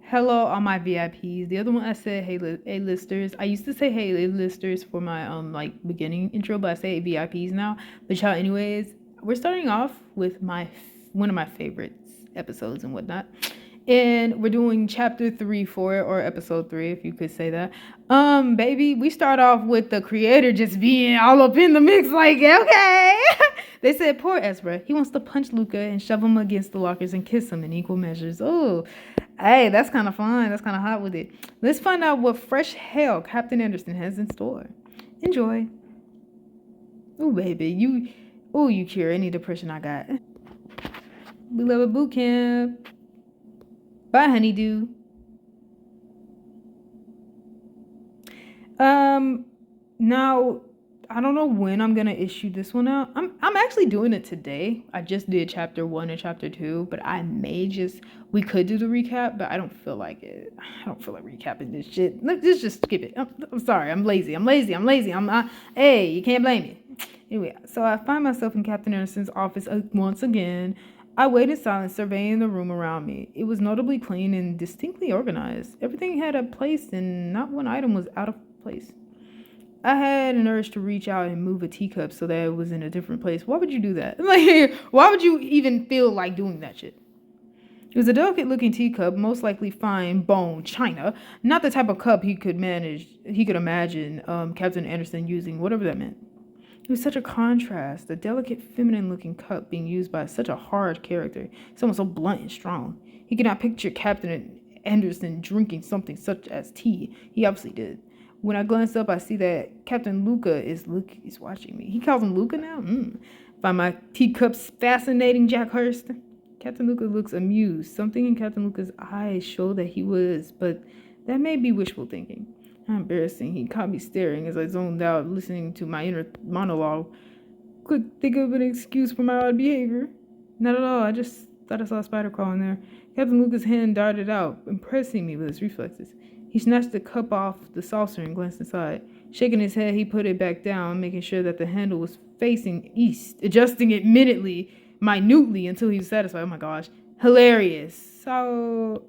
Hello, all my VIPs. The other one I said, hey, A-listers. I used to say, hey, A-listers for my like beginning intro, but I say VIPs now. But y'all, anyways, we're starting off with one of my favorites episodes and whatnot, and we're doing chapter 3 for it, or episode 3, if you could say that. Baby, we start off with the creator just being all up in the mix, like, okay. They said, poor Ezra. He wants to punch Luca and shove him against the lockers and kiss him in equal measures. Oh, hey, that's kind of fun. That's kind of hot with it. Let's find out what fresh hell Captain Anderson has in store. Enjoy. Ooh, baby, you cure any depression I got. We love a boot camp. Bye, honeydew. Now I don't know when I'm gonna issue this one out. I'm actually doing it today. I just did chapter 1 and chapter 2, but we could do the recap, but I don't feel like it. I don't feel like recapping this shit. Let's just skip it. I'm sorry. I'm lazy. Hey, you can't blame me. Anyway, so I find myself in Captain Anderson's office once again. I wait in silence, surveying the room around me. It was notably clean and distinctly organized. Everything had a place, and not one item was out of place. I had an urge to reach out and move a teacup so that it was in a different place. Why would you do that? Like, why would you even feel like doing that shit? It was a delicate-looking teacup, most likely fine bone china, not the type of cup he could imagine Captain Anderson using, whatever that meant. It was such a contrast, a delicate, feminine-looking cup being used by such a hard character, someone so blunt and strong. He could not picture Captain Anderson drinking something such as tea. He obviously did. When I glance up, I see that Captain Luca is watching me. He calls him Luca now? Find my teacups fascinating, Jack Hurst. Captain Luca looks amused. Something in Captain Luca's eyes showed that he was, but that may be wishful thinking. How embarrassing. He caught me staring as I zoned out, listening to my inner monologue. Couldn't think of an excuse for my odd behavior. Not at all. I just thought I saw a spider crawling there. Captain Luca's hand darted out, impressing me with his reflexes. He snatched the cup off the saucer and glanced inside. Shaking his head, he put it back down, making sure that the handle was facing east, adjusting it minutely until he was satisfied. Oh my gosh. Hilarious. So,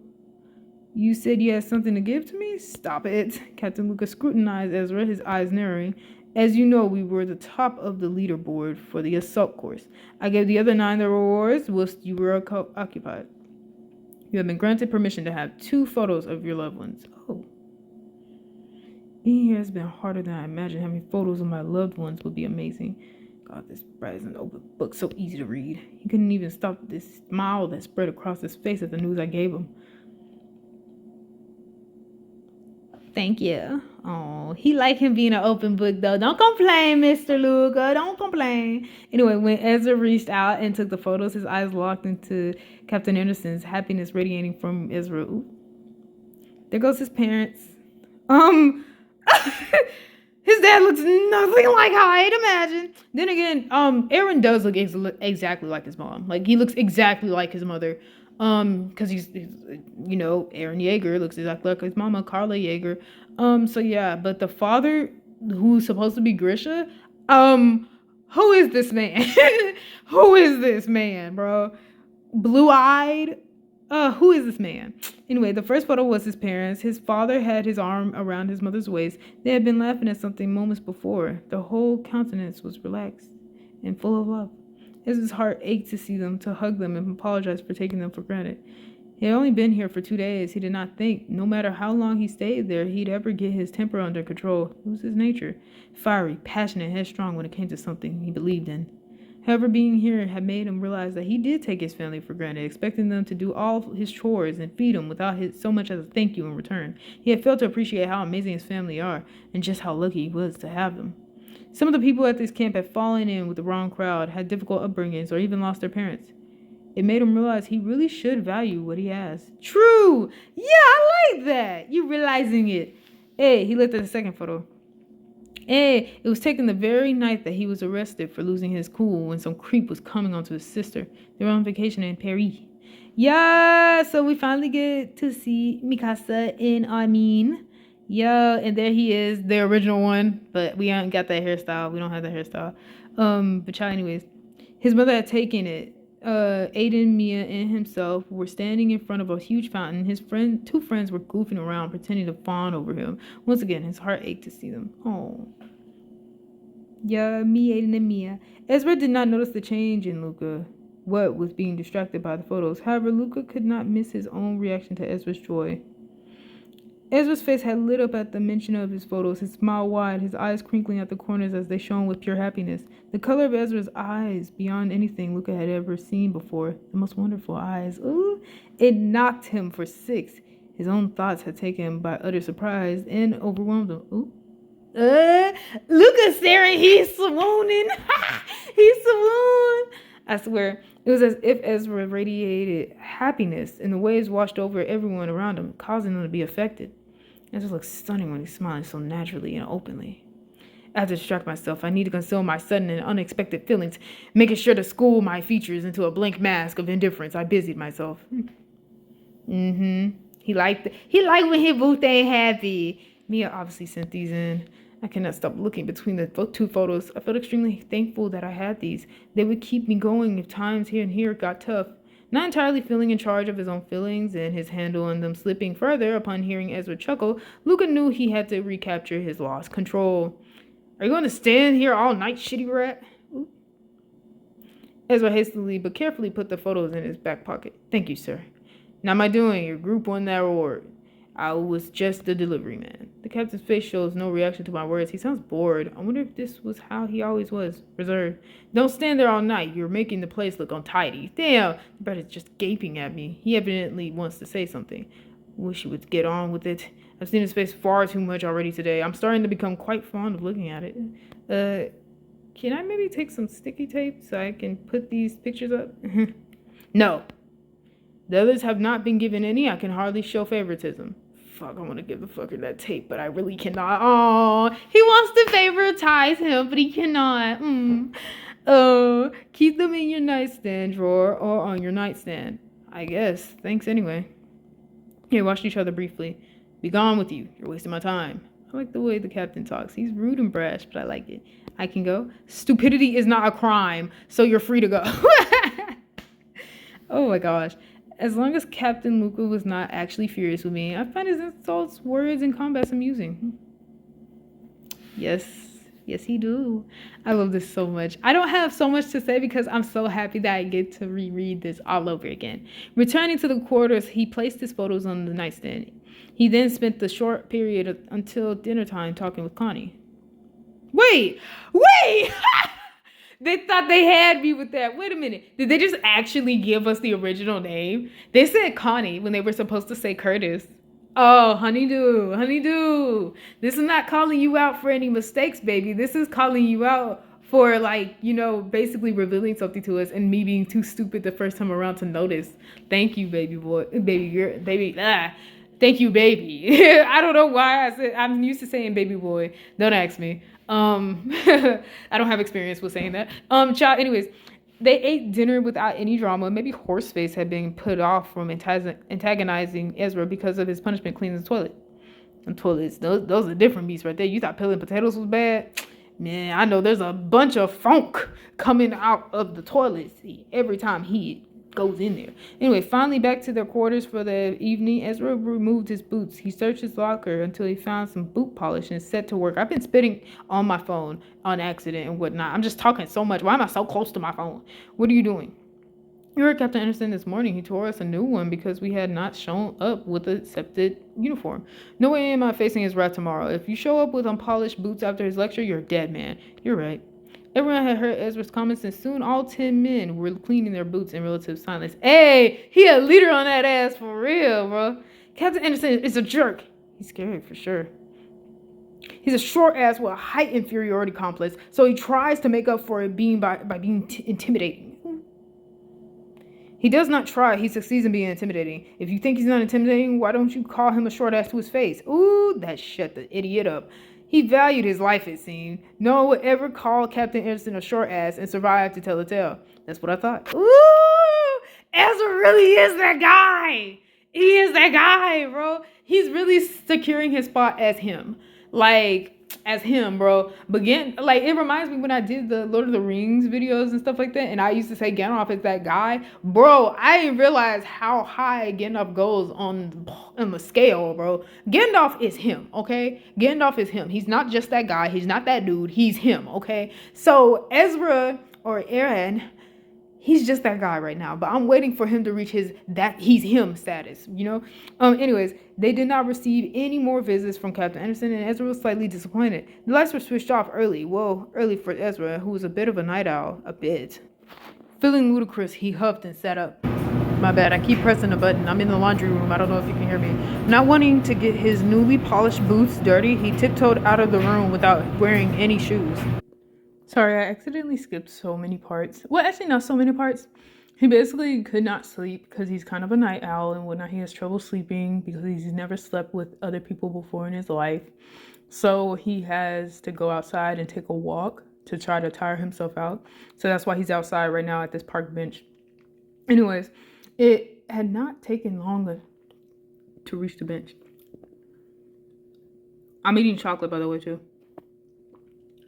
you said you had something to give to me? Stop it. Captain Lucas scrutinized Ezra, his eyes narrowing. As you know, we were the top of the leaderboard for the assault course. I gave the other 9 the rewards whilst you were occupied. You have been granted permission to have 2 photos of your loved ones. Oh. Being here has been harder than I imagined. Having photos of my loved ones would be amazing. God, this Brad is an open book, so easy to read. He couldn't even stop this smile that spread across his face at the news I gave him. Thank you. Oh, he like him being an open book, though. Don't complain, Mr. Luca. Don't complain. Anyway, when Ezra reached out and took the photos, his eyes locked into Captain Anderson's, happiness radiating from Ezra. Ooh. There goes his parents. His dad looks nothing like how I'd imagine. Then again, Aaron does look exactly like his mom. Like, he looks exactly like his mother. Because he's, Aaron Yeager looks exactly like his mama, Carla Yeager. So yeah, but the father, who's supposed to be Grisha, who is this man? Who is this man, bro? Blue-eyed? Who is this man? Anyway, the first photo was his parents. His father had his arm around his mother's waist. They had been laughing at something moments before. The whole countenance was relaxed and full of love. His heart ached to see them, to hug them, and apologize for taking them for granted. He had only been here for 2 days. He did not think, no matter how long he stayed there, he'd ever get his temper under control. It was his nature. Fiery, passionate, headstrong when it came to something he believed in. However, being here had made him realize that he did take his family for granted, expecting them to do all his chores and feed him without so much as a thank you in return. He had failed to appreciate how amazing his family are, and just how lucky he was to have them. Some of the people at this camp had fallen in with the wrong crowd, had difficult upbringings, or even lost their parents. It made him realize he really should value what he has. True! Yeah, I like that! You realizing it. Hey, he looked at the second photo. Hey, it was taken the very night that he was arrested for losing his cool when some creep was coming onto his sister. They were on vacation in Paris. Yeah, so we finally get to see Mikasa and Armin. Yeah, and there he is, the original one, but we haven't got that hairstyle. We don't have that hairstyle. But anyways, his mother had taken it Aiden, Mia, and himself were standing in front of a huge fountain. Two friends were goofing around, pretending to fawn over him. Once again, his heart ached to see them. Oh. Yeah, me, Aiden, and Mia. Ezra did not notice the change in Luca, what was being distracted by the photos. However, Luca could not miss his own reaction to Ezra's joy. Ezra's face had lit up at the mention of his photos, his smile wide, his eyes crinkling at the corners as they shone with pure happiness. The color of Ezra's eyes, beyond anything Luca had ever seen before. The most wonderful eyes. Ooh, it knocked him for six. His own thoughts had taken him by utter surprise and overwhelmed him. Ooh. Luca's staring, he's swooning. He's swooned. I swear, it was as if Ezra radiated happiness, and the waves washed over everyone around him, causing them to be affected. Ezra looked stunning when he smiled so naturally and openly. I had to distract myself. I need to conceal my sudden and unexpected feelings, making sure to school my features into a blank mask of indifference. I busied myself. He liked when his booth ain't happy. Mia obviously sent these in. I cannot stop looking between the two photos. I felt extremely thankful that I had these. They would keep me going if times here and here got tough. Not entirely feeling in charge of his own feelings and his handle on them slipping further upon hearing Ezra chuckle, Luca knew he had to recapture his lost control. Are you going to stand here all night, shitty rat? Ooh. Ezra hastily but carefully put the photos in his back pocket. Thank you, sir. Not my doing. Your group won that award. I was just the delivery man. The captain's face shows no reaction to my words. He sounds bored. I wonder if this was how he always was. Reserved. Don't stand there all night. You're making the place look untidy. Damn. The bird is just gaping at me. He evidently wants to say something. Wish he would get on with it. I've seen his face far too much already today. I'm starting to become quite fond of looking at it. Can I maybe take some sticky tape so I can put these pictures up? No. The others have not been given any. I can hardly show favoritism. Fuck, I want to give the fucker that tape, but I really cannot. Oh, he wants to favoritize him, but he cannot. Keep them in your nightstand drawer or on your nightstand. I guess. Thanks anyway. They watched each other briefly. Be gone with you. You're wasting my time. I like the way the captain talks. He's rude and brash, but I like it. I can go. Stupidity is not a crime, so you're free to go. Oh my gosh. As long as Captain Luca was not actually furious with me, I find his insults, words, and combats amusing. Yes, he do. I love this so much. I don't have so much to say because I'm so happy that I get to reread this all over again. Returning to the quarters, he placed his photos on the nightstand. He then spent the short period until dinner time talking with Connie. Wait! They thought they had me with that. Wait a minute. Did they just actually give us the original name? They said Connie when they were supposed to say Curtis. Oh, honeydew. This is not calling you out for any mistakes, baby. This is calling you out for, like, basically revealing something to us and me being too stupid the first time around to notice. Thank you, baby boy. Thank you, baby. I don't know why I'm used to saying baby boy. Don't ask me. I don't have experience with saying that. Anyways, they ate dinner without any drama. Maybe Horseface had been put off from antagonizing Ezra because of his punishment cleaning the toilet. And toilets, those are different beasts right there. You thought peeling potatoes was bad? Man, I know there's a bunch of funk coming out of the toilet seat every time he goes in there. Anyway, finally back to their quarters for the evening, Ezra removed his boots. He searched his locker until he found some boot polish and set to work. I've been spitting on my phone on accident and whatnot. I'm just talking so much. Why am I so close to my phone? What are you doing? You heard Captain Anderson this morning. He tore us a new one because we had not shown up with an accepted uniform. No way am I facing his wrath tomorrow. If you show up with unpolished boots after his lecture, you're dead, man. You're right. Everyone had heard Ezra's comments, and soon all 10 men were cleaning their boots in relative silence. Hey, he a leader on that ass for real, bro. Captain Anderson is a jerk. He's scary for sure. He's a short ass with a height inferiority complex, so he tries to make up for it by being intimidating. He does not try. He succeeds in being intimidating. If you think he's not intimidating, why don't you call him a short ass to his face? Ooh, that shut the idiot up. He valued his life, it seemed. No one would ever call Captain Anderson a short ass and survive to tell a tale. That's what I thought. Ooh! Ezra really is that guy! He is that guy, bro. He's really securing his spot as him. Like, as him, bro. But like, it reminds me when I did the Lord of the Rings videos and stuff like that, and I used to say Gandalf is that guy. Bro, I didn't realize how high Gandalf goes on the scale, bro. Gandalf is him, okay? Gandalf is him. He's not just that guy. He's not that dude. He's him, okay? So Ezra or Aaron, he's just that guy right now, but I'm waiting for him to reach his that he's him status, you know. Anyways, they did not receive any more visits from Captain Anderson, and Ezra was slightly disappointed. The lights were switched off early. Well, early for Ezra, who was a bit of a night owl. A bit. Feeling ludicrous, he huffed and sat up. My bad, I keep pressing the button. I'm in the laundry room. I don't know if you can hear me. Not wanting to get his newly polished boots dirty, he tiptoed out of the room without wearing any shoes. Sorry, I accidentally skipped so many parts. Well, actually, not so many parts. He basically could not sleep because he's kind of a night owl and whatnot. He has trouble sleeping because he's never slept with other people before in his life. So he has to go outside and take a walk to try to tire himself out. So that's why he's outside right now at this park bench. Anyways, it had not taken long to reach the bench. I'm eating chocolate, by the way, too.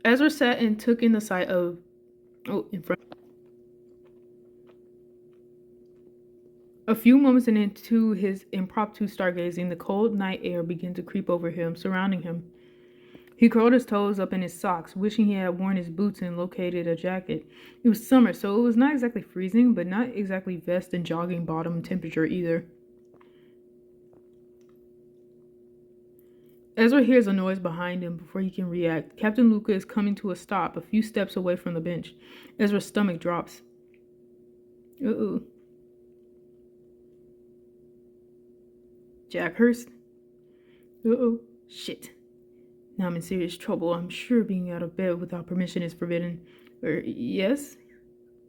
Ezra sat and took in the sight of... in front. A few moments into his impromptu stargazing, the cold night air began to creep over him, surrounding him. He curled his toes up in his socks, wishing he had worn his boots and located a jacket. It was summer, so it was not exactly freezing, but not exactly vest and jogging bottom temperature either. Ezra hears a noise behind him before he can react. Captain Luca is coming to a stop a few steps away from the bench. Ezra's stomach drops. Uh-oh. Jack Hurst? Uh-oh. Shit. Now I'm in serious trouble. I'm sure being out of bed without permission is forbidden. Yes?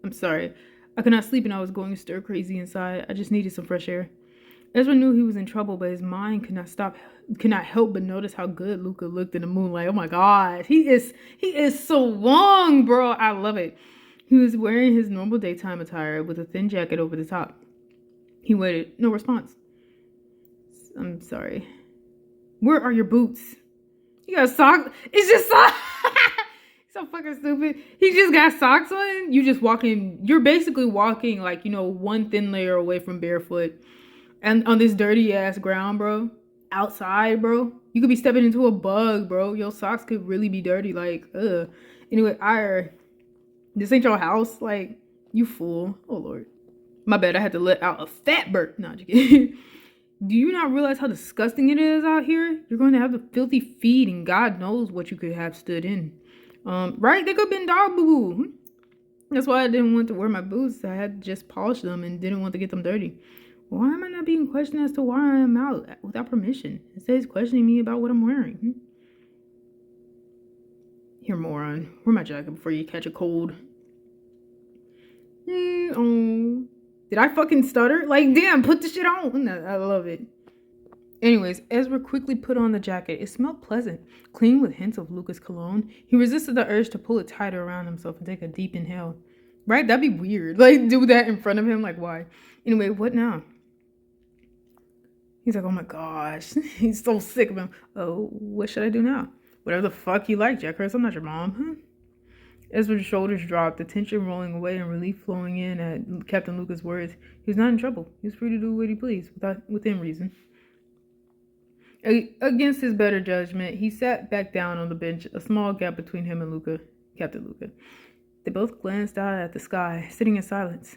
I'm sorry. I could not sleep and I was going stir crazy inside. I just needed some fresh air. Ezra knew he was in trouble, but his mind could not help but notice how good Luca looked in the moonlight. Oh my God, he is so long, bro. I love it. He was wearing his normal daytime attire with a thin jacket over the top. He waited. No response. I'm sorry. Where are your boots? You got socks? It's just socks. So fucking stupid. He just got socks on. You're basically walking like, one thin layer away from barefoot. And on this dirty ass ground, bro. Outside, bro. You could be stepping into a bug, bro. Your socks could really be dirty. Like, ugh. Anyway, this ain't your house. Like, you fool. Oh, Lord. My bad. I had to let out a fat burp. No, just kidding. Do you not realize how disgusting it is out here? You're going to have the filthy feet and God knows what you could have stood in. Right? They could have been dog boo-boo. That's why I didn't want to wear my boots. I had just polished them and didn't want to get them dirty. Why am I not being questioned as to why I am out without permission? Instead, he's questioning me about what I'm wearing. Here, moron. Wear my jacket before you catch a cold. Oh. Did I fucking stutter? Like, damn, put the shit on. I love it. Anyways, Ezra quickly put on the jacket. It smelled pleasant, clean with hints of Lucas cologne. He resisted the urge to pull it tighter around himself and take a deep inhale. Right? That'd be weird. Like, do that in front of him? Like, why? Anyway, what now? He's like, oh my gosh. He's so sick of him. Oh, what should I do now? Whatever the fuck you like, Jack Hurst. I'm not your mom. Huh? Ezra's shoulders dropped, the tension rolling away and relief flowing in at Captain Luca's words. He was not in trouble. He was free to do what he pleased, within reason. Against his better judgment, he sat back down on the bench, a small gap between him and Captain Luca. They both glanced out at the sky, sitting in silence.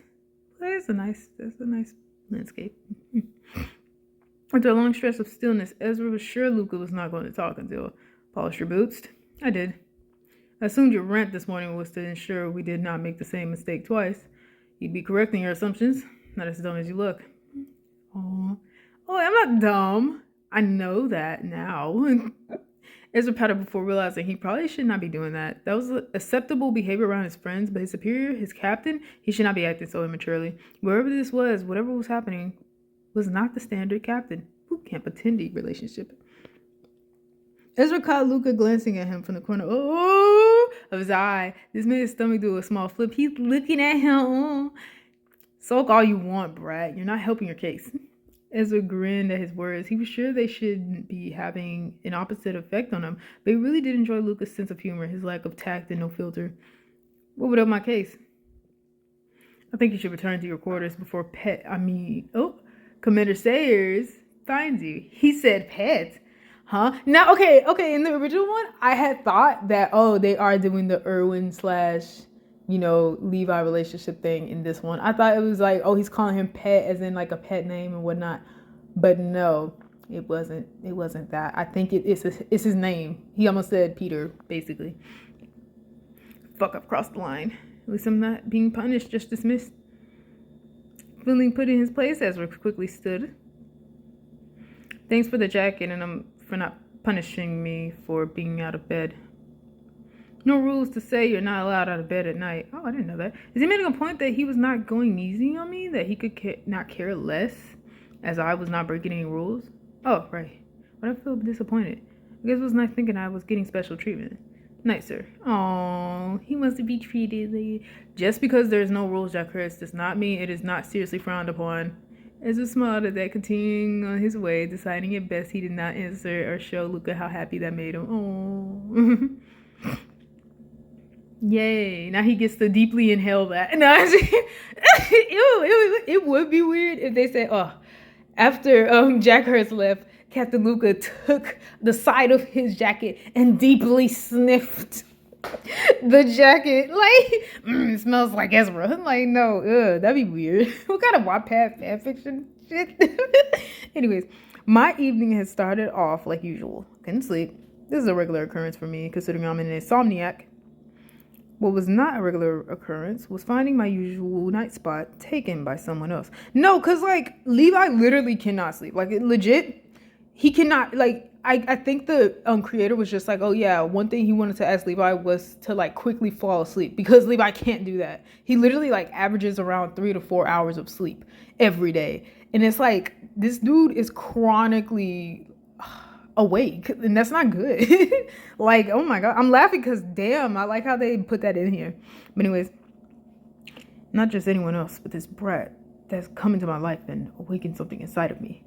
That's a nice landscape. After a long stretch of stillness, Ezra was sure Luca was not going to talk until, polish your boots? I did. I assumed your rant this morning was to ensure we did not make the same mistake twice. You'd be correcting your assumptions. Not as dumb as you look. Oh, I'm not dumb. I know that now. Ezra pouted before realizing he probably should not be doing that. That was acceptable behavior around his friends, but his superior, his captain, he should not be acting so immaturely. Wherever this was, whatever was happening, was not the standard captain. Who can't pretend a relationship? Ezra caught Luca glancing at him from the corner of his eye. This made his stomach do a small flip. He's looking at him. Sulk all you want, brat. You're not helping your case. Ezra grinned at his words. He was sure they should be having an opposite effect on him, but he really did enjoy Luca's sense of humor, his lack of tact and no filter. What would help my case? I think you should return to your quarters before Commander Sayers finds you. He said pet. Huh? Now, okay, in the original one, I had thought that, they are doing the Irwin slash, Levi relationship thing in this one. I thought it was like, he's calling him pet as in like a pet name and whatnot. But no, it wasn't. It wasn't that. I think it's his name. He almost said Peter, basically. Fuck, I've crossed the line. At least I'm not being punished, just dismissed. Feeling put in his place, Ezra quickly stood. Thanks for the jacket and for not punishing me for being out of bed. No rules to say you're not allowed out of bed at night. Oh, I didn't know that. Is he making a point that he was not going easy on me? That he could not care less as I was not breaking any rules? Oh, right. But I feel disappointed. I guess I was not thinking I was getting special treatment. Night, sir. Oh, he wants to be treated. Just because there's no rules, Jack Harris, does not mean it is not seriously frowned upon. Ezra smiled at that, continuing on his way, deciding it best he did not answer or show Luca how happy that made him. Oh. Yay. Now he gets to deeply inhale that. No, it would be weird if they said, after Jack Hurst left, Captain Luca took the side of his jacket and deeply sniffed the jacket. It smells like Ezra. I'm like, no, that'd be weird. What kind of Wattpad fanfiction shit? Anyways, my evening has started off like usual. Couldn't sleep. This is a regular occurrence for me, considering I'm an insomniac. What was not a regular occurrence was finding my usual night spot taken by someone else. No, because, Levi literally cannot sleep. Legit, he cannot, I think the creator was just like, oh, yeah, one thing he wanted to ask Levi was to, quickly fall asleep. Because Levi can't do that. He literally, averages around 3 to 4 hours of sleep every day. And it's this dude is chronically awake, and that's not good. Oh my god, I'm laughing because damn, I like how they put that in here. But anyways, not just anyone else, but this brat that's come into my life and awakened something inside of me.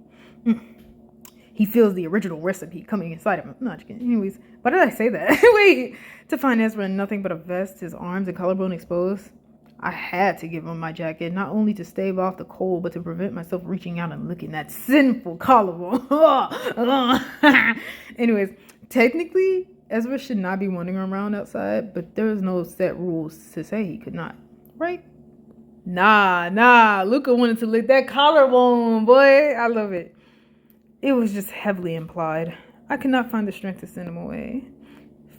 He feels the original recipe coming inside of him. I'm not kidding. Anyways, why did I say that? Wait, to find Ezra in nothing but a vest, his arms and collarbone exposed. I had to give him my jacket, not only to stave off the cold, but to prevent myself reaching out and licking that sinful collarbone. Anyways, technically, Ezra should not be wandering around outside, but there is no set rules to say he could not, right? Nah, Luca wanted to lick that collarbone, boy. I love it. It was just heavily implied. I could not find the strength to send him away.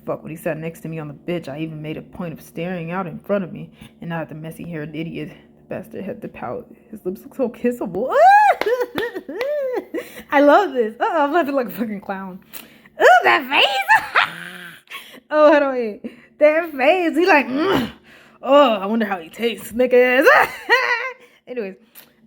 Fuck, when he sat next to me on the bench, I even made a point of staring out in front of me, and not at the messy-haired idiot. The bastard had the pout. His lips look so kissable. I love this. I'm laughing like a fucking clown. Ooh, that face! Oh, how do I eat? That face. He I wonder how he tastes, nigga. Anyways,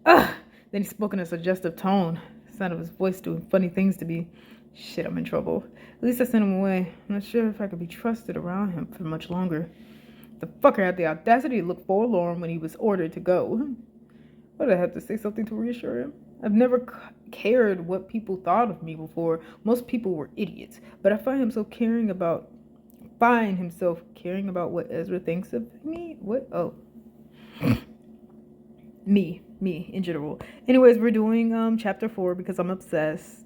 then he spoke in a suggestive tone. The sound of his voice doing funny things to me. Shit, I'm in trouble. At least I sent him away. I'm not sure if I could be trusted around him for much longer. The fucker had the audacity to look forlorn when he was ordered to go. Why did I have to say something to reassure him? I've never cared what people thought of me before. Most people were idiots. But I find himself caring about what Ezra thinks of me? What? Oh. Me in general. Anyways, we're doing chapter 4 because I'm obsessed.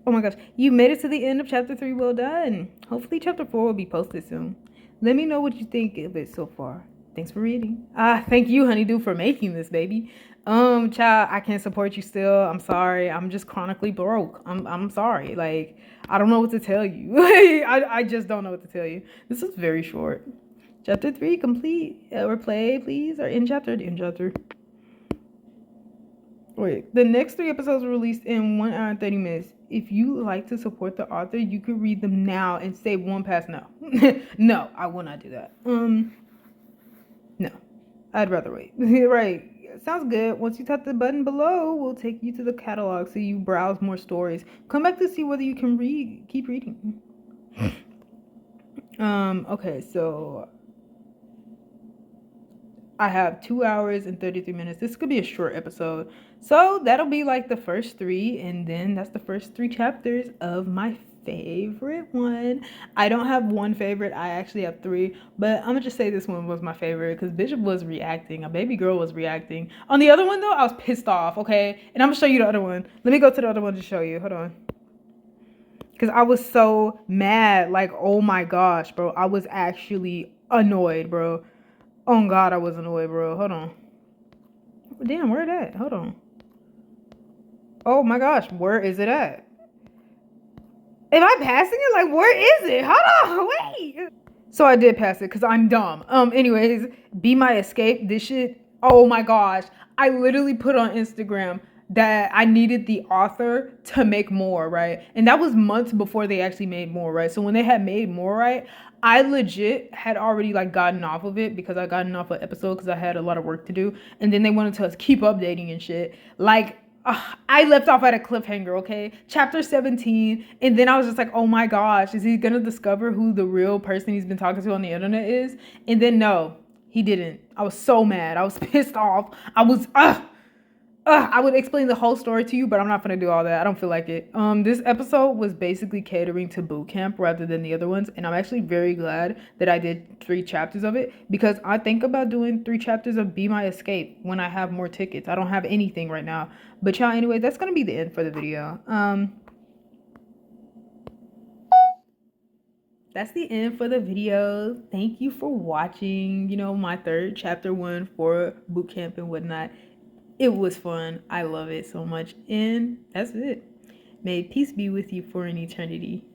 Oh my gosh, you made it to the end of chapter 3. Well done. Hopefully chapter 4 will be posted soon. Let me know what you think of it so far. Thanks for reading. Thank you, Honeydew, for making this, baby. Child, I can't support you still. I'm sorry. I'm just chronically broke. I'm sorry. I don't know what to tell you. I just don't know what to tell you. This is very short. Chapter 3 complete. Replay, please. Or in chapter. Wait, the next 3 episodes were released in 1 hour and 30 minutes. If you like to support the author, you could read them now and save one past now. No, I will not do that. No, I'd rather wait. Right, sounds good. Once you tap the button below, we'll take you to the catalog so you browse more stories. Come back to see whether you can keep reading. Okay, so I have 2 hours and 33 minutes. This could be a short episode. So that'll be like the first three, and then that's the first three chapters of my favorite one. I don't have one favorite, I actually have three, but I'm gonna just say this one was my favorite because Bishop was reacting. A baby girl was reacting. On the other one though, I was pissed off, okay? And I'm gonna show you the other one. Let me go to the other one to show you. Hold on. Because I was so mad. Like, oh my gosh, bro. I was actually annoyed, bro. Oh God, I was annoyed, bro. Hold on. Damn, where it at? Hold on. Oh my gosh, where is it at? Am I passing it? Like, where is it? Hold on, wait. So I did pass it because I'm dumb. Anyways, Be My Escape. This shit. Oh my gosh. I literally put on Instagram that I needed the author to make more, right? And that was months before they actually made more, right? So when they had made more, right, I legit had already like gotten off of it because I gotten off an episode because I had a lot of work to do. And then they wanted to keep updating and shit. Like, I left off at a cliffhanger, okay? Chapter 17. And then I was just like, oh my gosh, is he gonna discover who the real person he's been talking to on the internet is? And then no, he didn't. I was so mad. I was pissed off. I would explain the whole story to you, but I'm not gonna do all that. I don't feel like it. This episode was basically catering to boot camp rather than the other ones, and I'm actually very glad that I did 3 chapters of it because I think about doing 3 chapters of Be My Escape when I have more tickets. I don't have anything right now, but y'all, anyway, that's gonna be the end for the video. That's the end for the video. Thank you for watching, you know, my 3rd chapter 1 for boot camp and whatnot. It was fun. I love it so much. And that's it. May peace be with you for an eternity.